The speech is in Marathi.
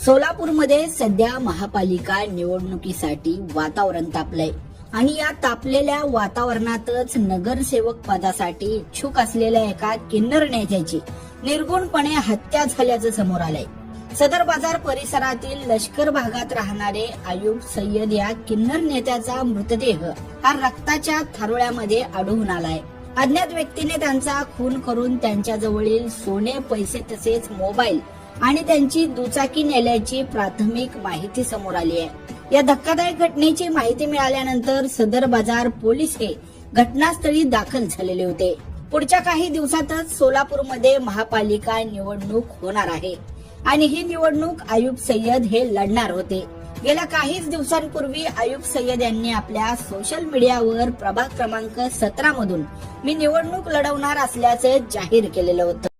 सोलापूरमध्ये सध्या महापालिका निवडणुकीसाठी वातावरण तापलंय आणि या तापलेल्या वातावरणातच नगरसेवक पदासाठी इच्छुक असलेल्या एका किन्नर नेत्याची निर्गुणपणे हत्या झाल्याचं समोर आलंय। सदर बाजार परिसरातील लष्कर भागात राहणारे आयुब सय्यद या किन्नर नेत्याचा मृतदेह हा रक्ताच्या थारोळ्यामध्ये आढळून आलाय। अज्ञात व्यक्तीने त्यांचा खून करून त्यांच्या जवळील सोने, पैसे तसेच मोबाईल आणि त्यांची दुचाकी नेल्याची प्राथमिक माहिती समोर आली आहे। या धक्कादायक घटनेची माहिती मिळाल्यानंतर सदर बाजार पोलीस हे घटनास्थळी दाखल झालेले होते। पुढच्या काही दिवसातच सोलापूरमध्ये महापालिका निवडणूक होणार आहे आणि ही निवडणूक आयुब सय्यद हे लढणार होते। गेल्या काहीच दिवसांपूर्वी आयुब सय्यद यांनी आपल्या सोशल मीडियावर प्रभाग क्रमांक 17 मधून मी निवडणूक लढवणार असल्याचे जाहीर केलेलं होतं।